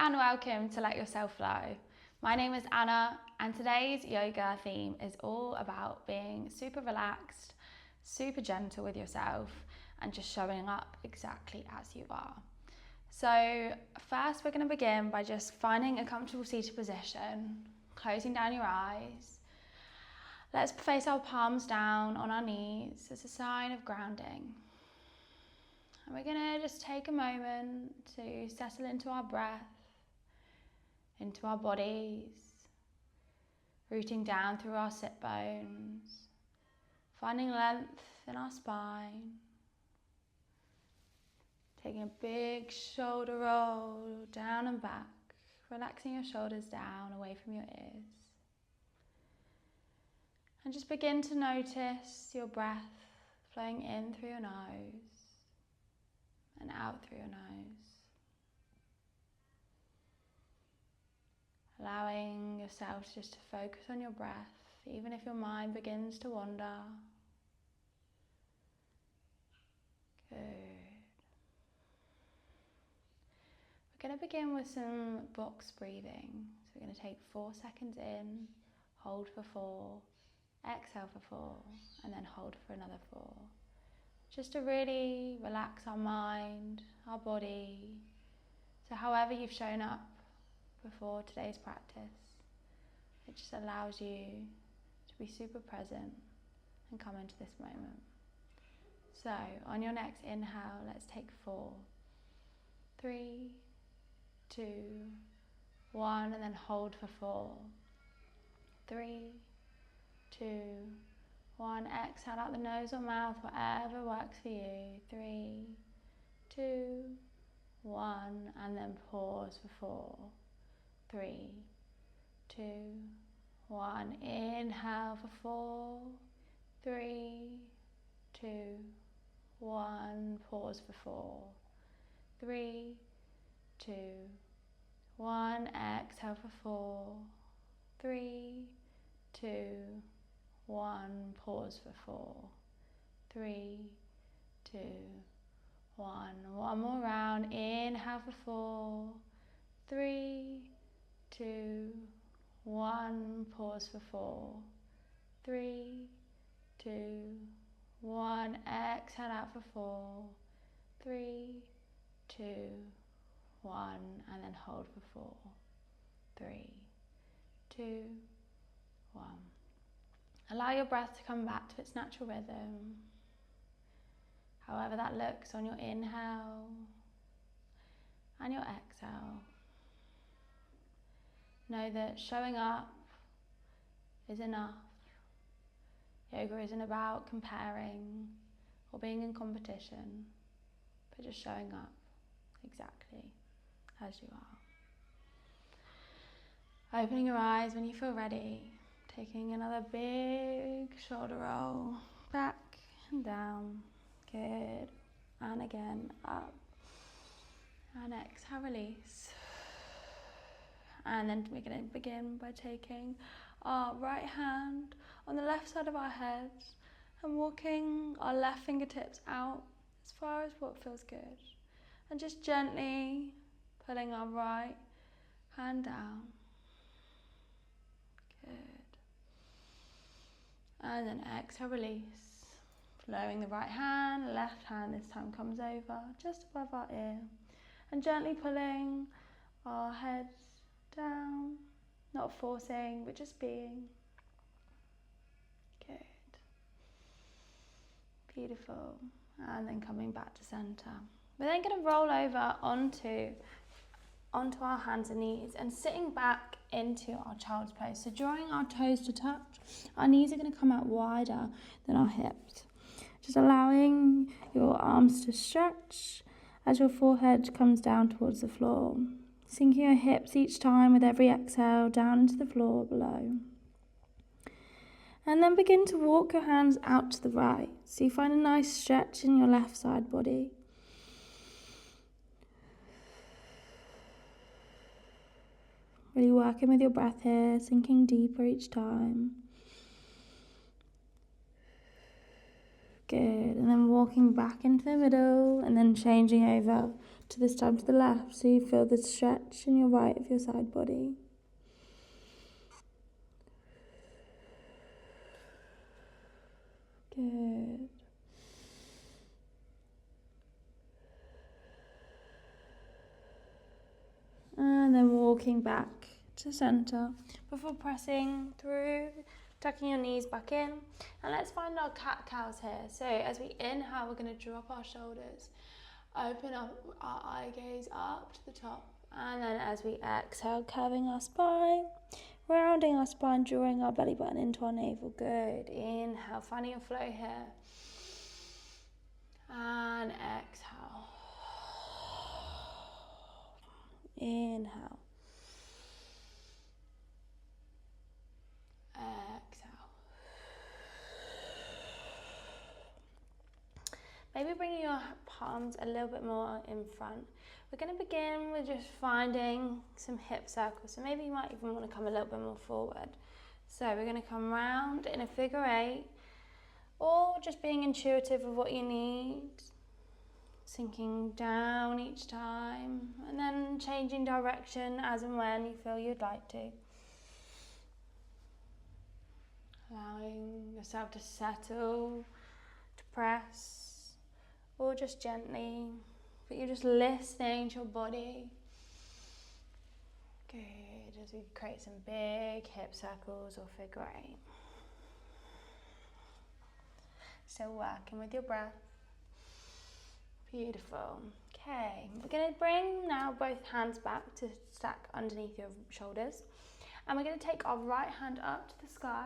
and welcome to Let Yourself Flow. My name is Anna and today's yoga theme is all about being super relaxed, super gentle with yourself and just showing up exactly as you are. So first we're going to begin by just finding a comfortable seated position, closing down your eyes. Let's face our palms down on our knees as a sign of grounding. And we're going to just take a moment to settle into our breath, into our bodies, rooting down through our sit bones, finding length in our spine, taking a big shoulder roll down and back, relaxing your shoulders down away from your ears. And just begin to notice your breath flowing in through your nose and out through your nose. Allowing yourself just to focus on your breath, even if your mind begins to wander. Good. We're going to begin with some box breathing. So we're going to take 4 seconds in, hold for 4, exhale for 4, and then hold for another 4. Just to really relax our mind, our body. So however you've shown up before today's practice, it just allows you to be super present and come into this moment. So on your next inhale, let's take 4, 3, 2, 1, and then hold for 4, 3, 2, 1. Exhale out the nose or mouth, whatever works for you. 3, 2, 1, and then pause for 4, 3, 2, 1. Inhale for 4, 3, 2, 1. Pause for 4, 3, 2, 1. Exhale for 4, 3, 2, 1. Pause for 4, 3, 2, 1. One more round. Inhale for 4, 3, 2, 1. Pause for 4, 3, 2, 1. Exhale out for 4, 3, 2, 1. And then hold for 4, 3, 2, 1. Allow your breath to come back to its natural rhythm, however that looks on your inhale and your exhale. Know that showing up is enough. Yoga isn't about comparing or being in competition, but just showing up exactly as you are. Opening your eyes when you feel ready, taking another big shoulder roll back and down. Good. And again, up. And exhale, release. And then we're going to begin by taking our right hand on the left side of our head and walking our left fingertips out as far as what feels good. And just gently pulling our right hand down. Good. And then exhale, release. Lowering the right hand, left hand this time comes over just above our ear. And gently pulling our head down, not forcing, but just being. Good. Beautiful. And then coming back to center. We're then going to roll over onto our hands and knees and sitting back into our child's pose. So drawing our toes to touch, our knees are going to come out wider than our hips. Just allowing your arms to stretch as your forehead comes down towards the floor. Sinking your hips each time with every exhale down into the floor below. And then begin to walk your hands out to the right. So you find a nice stretch in your left side body. Really working with your breath here, sinking deeper each time. Good, and then walking back into the middle and then changing over To this time to the left, so you feel the stretch in your right of your side body. Good. And then walking back to center before pressing through, tucking your knees back in. And let's find our cat-cows here. So as we inhale, we're going to drop our shoulders, open up our eye gaze up to the top. And then as we exhale, curving our spine, rounding our spine, drawing our belly button into our navel. Good. Inhale, finding your flow here. And exhale. Inhale. Exhale. Maybe bringing your palms a little bit more in front. We're going to begin with just finding some hip circles. So maybe you might even want to come a little bit more forward. So we're going to come round in a figure 8, or just being intuitive of what you need. Sinking down each time, and then changing direction as and when you feel you'd like to. Allowing yourself to settle, to press, or just gently, but you're just listening to your body. Good, as we create some big hip circles or figure 8. Still working with your breath. Beautiful. Okay, we're going to bring now both hands back to stack underneath your shoulders. And we're going to take our right hand up to the sky.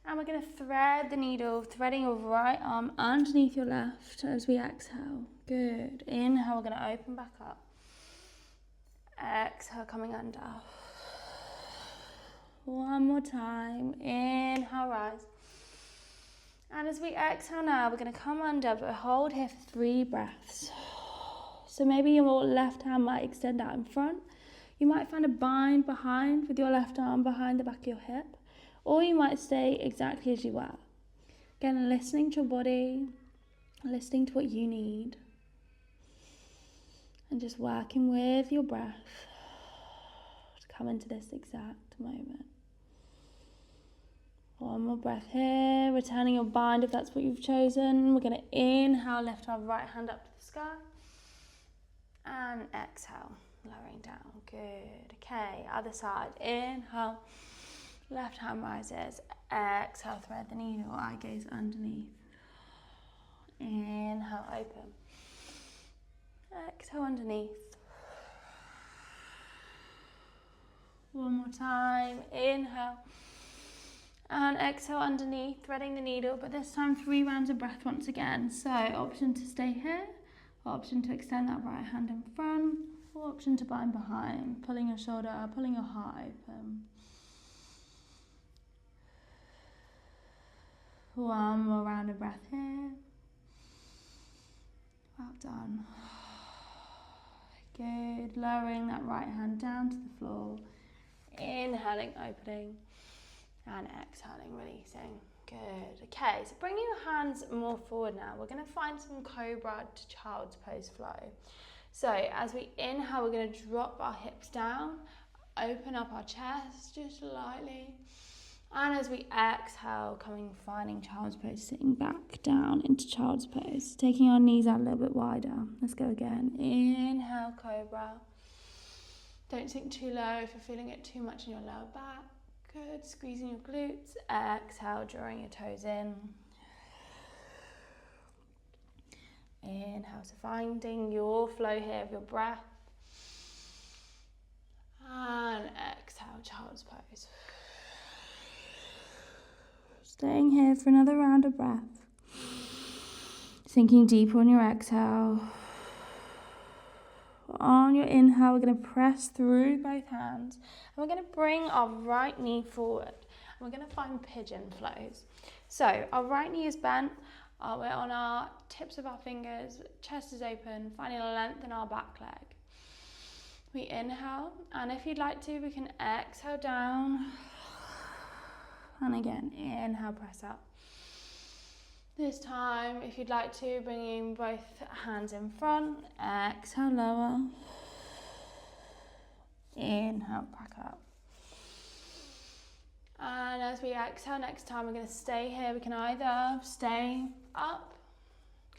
And we're going to thread the needle, threading your right arm underneath your left as we exhale. Good. Inhale, we're going to open back up. Exhale, coming under. One more time. Inhale, rise. And as we exhale now, we're going to come under, but hold here for 3 breaths. So maybe your left hand might extend out in front. You might find a bind behind with your left arm behind the back of your hip. Or you might stay exactly as you were. Again, listening to your body, listening to what you need. And just working with your breath to come into this exact moment. One more breath here, returning your bind if that's what you've chosen. We're going to inhale, lift our right hand up to the sky. And exhale, lowering down. Good. Okay, other side. Inhale, left hand rises. Exhale, thread the needle, eye gaze underneath. Inhale, open. Exhale, underneath. One more time. Inhale. And exhale underneath, threading the needle, but this time 3 rounds of breath once again. So option to stay here, option to extend that right hand in front, or option to bind behind, pulling your shoulder up, pulling your heart open. One more round of breath here. Well done. Good, lowering that right hand down to the floor, inhaling, opening. And exhaling, releasing. Good. Okay, so bringing your hands more forward now. We're going to find some cobra to child's pose flow. So as we inhale, we're going to drop our hips down, open up our chest just lightly. And as we exhale, finding child's pose, sitting back down into child's pose, taking our knees out a little bit wider. Let's go again. Inhale, cobra. Don't sink too low if you're feeling it too much in your lower back. Good, squeezing your glutes. Exhale, drawing your toes in. Inhale, so finding your flow here of your breath. And exhale, child's pose. Staying here for another round of breath. Sinking deeper on your exhale. On your inhale, we're going to press through both hands. And we're going to bring our right knee forward. And we're going to find pigeon flows. So our right knee is bent. We're on our tips of our fingers. Chest is open. Finding a length in our back leg. We inhale. And if you'd like to, we can exhale down. And again, inhale, press up. This time, if you'd like to, bringing both hands in front, exhale, lower, inhale, back up. And as we exhale next time, we're going to stay here. We can either stay up,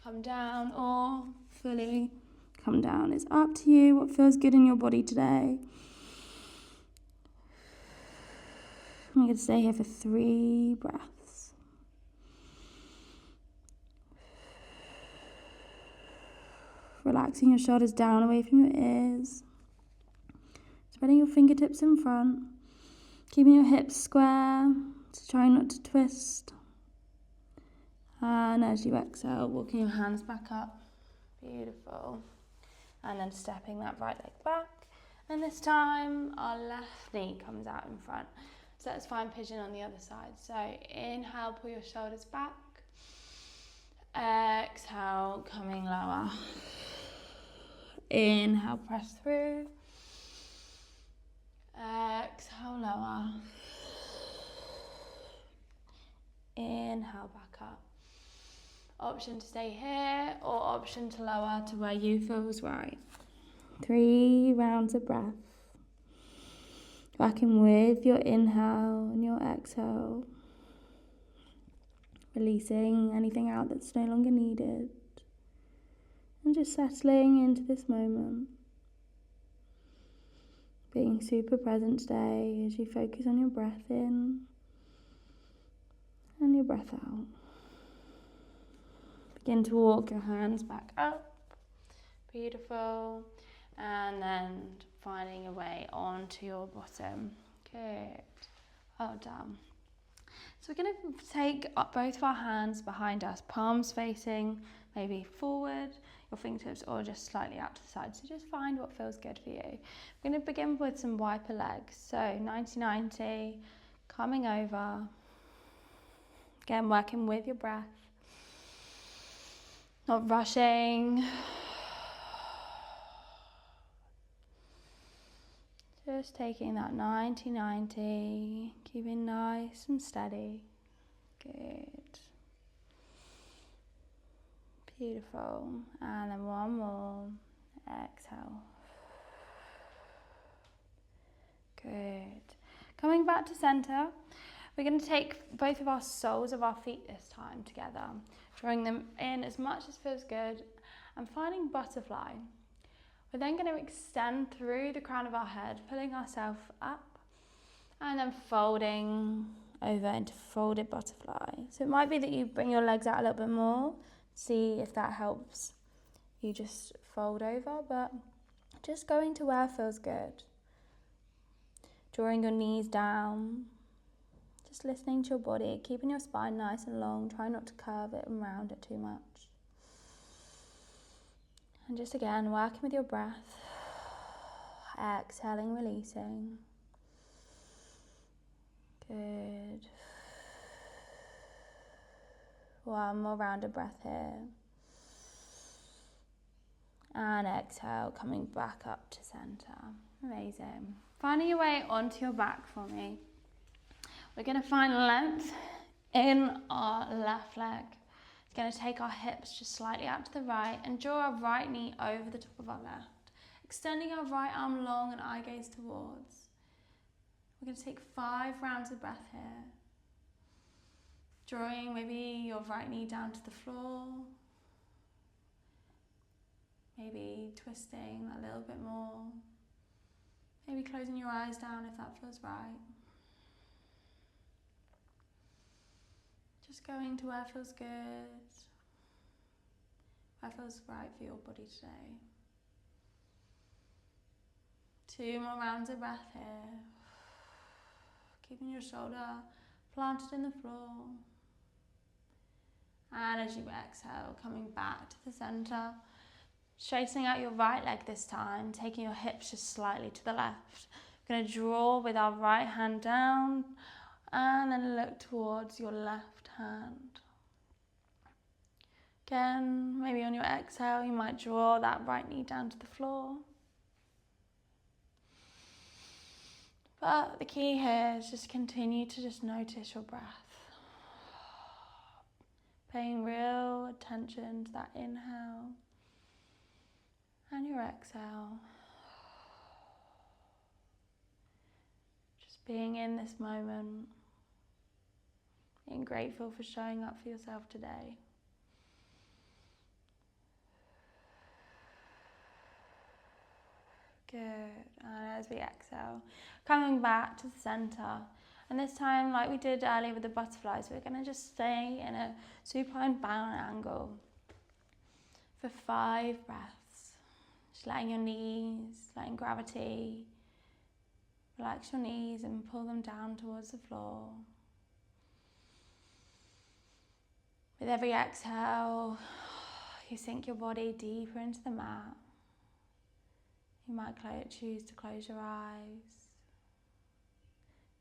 come down, or fully come down. It's up to you what feels good in your body today. I'm going to stay here for 3 breaths. Relaxing your shoulders down away from your ears. Spreading your fingertips in front. Keeping your hips square, so try not to twist. And as you exhale, walking your hands back up. Beautiful. And then stepping that right leg back. And this time, our left knee comes out in front. So let's find pigeon on the other side. So inhale, pull your shoulders back. Exhale, coming lower. Inhale, press through. Exhale, lower. Inhale, back up. Option to stay here or option to lower to where you feels right. 3 rounds of breath. Working with your inhale and your exhale. Releasing anything out that's no longer needed. And just settling into this moment. Being super present today as you focus on your breath in and your breath out. Begin to walk your hands back up. Beautiful. And then finding your way onto your bottom. Good. Well done. So we're going to take up both of our hands behind us, palms facing maybe forward, your fingertips, or just slightly out to the side. So just find what feels good for you. We're going to begin with some wiper legs. So 90-90, coming over. Again, working with your breath. Not rushing. Just taking that 90-90, keeping nice and steady. Good. Beautiful. And then one more. Exhale. Good. Coming back to center, we're going to take both of our soles of our feet this time together, drawing them in as much as feels good, and finding butterfly. We're then going to extend through the crown of our head, pulling ourselves up, and then folding over into folded butterfly. So it might be that you bring your legs out a little bit more, see if that helps you just fold over, but just going to where feels good. Drawing your knees down, just listening to your body, keeping your spine nice and long, try not to curve it and round it too much. And just again, working with your breath, exhaling, releasing. Good. One more round of breath here. And exhale, coming back up to center. Amazing. Finding your way onto your back for me. We're going to find length in our left leg. It's going to take our hips just slightly out to the right and draw our right knee over the top of our left. Extending our right arm long and eye gaze towards. We're going to take 5 rounds of breath here. Drawing maybe your right knee down to the floor. Maybe twisting a little bit more. Maybe closing your eyes down if that feels right. Just going to where feels good. Where feels right for your body today. 2 more rounds of breath here. Keeping your shoulder planted in the floor. And as you exhale, coming back to the center. Straightening out your right leg this time, taking your hips just slightly to the left. We're going to draw with our right hand down and then look towards your left hand. Again, maybe on your exhale, you might draw that right knee down to the floor. But the key here is just continue to just notice your breath. Paying real attention to that inhale and your exhale. Just being in this moment, being grateful for showing up for yourself today. Good. And as we exhale, coming back to the center. And this time, like we did earlier with the butterflies, we're going to just stay in a supine bound angle for 5 breaths. Just letting your knees, letting gravity relax your knees and pull them down towards the floor. With every exhale, you sink your body deeper into the mat. You might choose to close your eyes.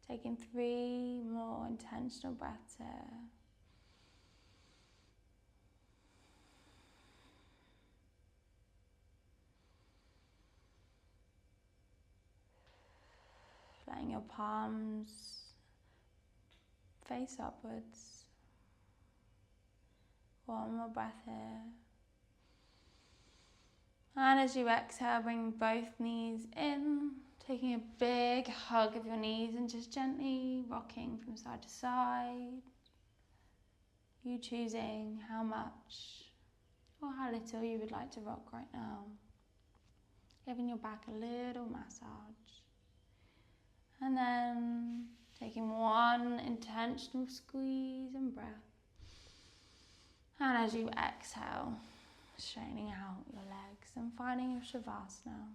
Taking 3 more intentional breaths here. Letting your palms face upwards. 1 more breath here. And as you exhale, bring both knees in, taking a big hug of your knees and just gently rocking from side to side. You choosing how much or how little you would like to rock right now. Giving your back a little massage. And then taking 1 intentional squeeze and breath. And as you exhale, straightening out your legs and finding your shavasana.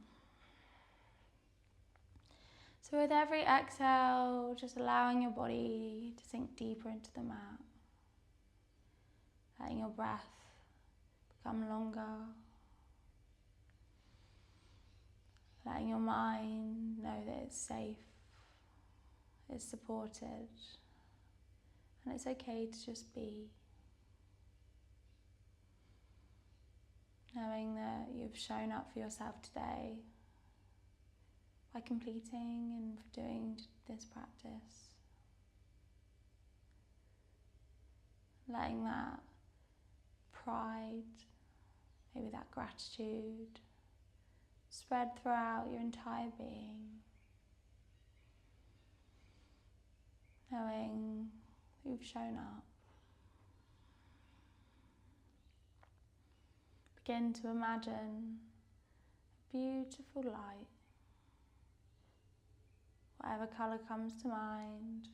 So with every exhale, just allowing your body to sink deeper into the mat. Letting your breath become longer. Letting your mind know that it's safe, it's supported, and it's okay to just be. Knowing that you've shown up for yourself today by completing and doing this practice. Letting that pride, maybe that gratitude, spread throughout your entire being. Knowing you've shown up. Begin to imagine a beautiful light. Whatever colour comes to mind,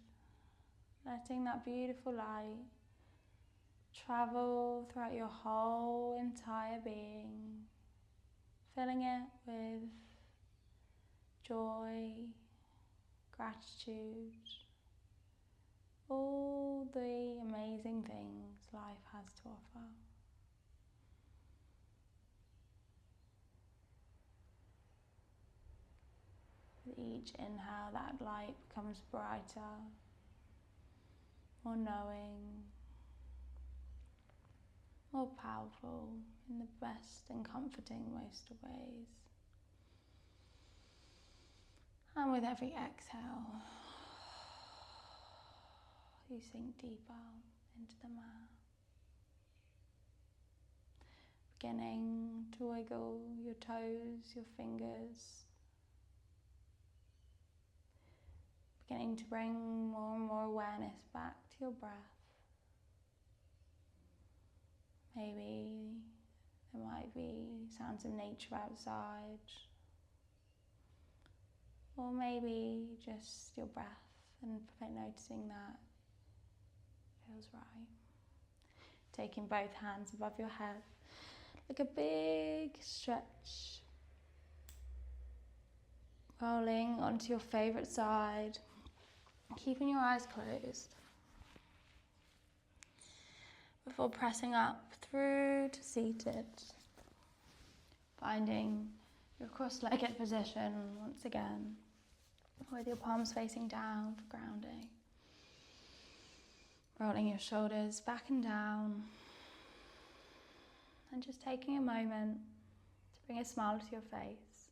letting that beautiful light travel throughout your whole entire being, filling it with joy, gratitude, all the amazing things life has to offer. With each inhale, that light becomes brighter, more knowing, more powerful in the best and comforting most of ways. And with every exhale, you sink deeper into the mat. Beginning to wiggle your toes, your fingers. Beginning to bring more and more awareness back to your breath. Maybe there might be sounds of nature outside. Or maybe just your breath and noticing that feels right. Taking both hands above your head, like a big stretch. Rolling onto your favourite side, keeping your eyes closed. Before pressing up through to seated, finding your cross-legged position once again, with your palms facing down for grounding. Rolling your shoulders back and down, and just taking a moment to bring a smile to your face,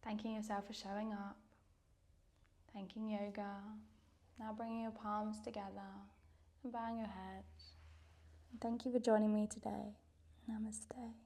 thanking yourself for showing up, thanking yoga. Now bringing your palms together and bowing your head Thank you for joining me today. Namaste.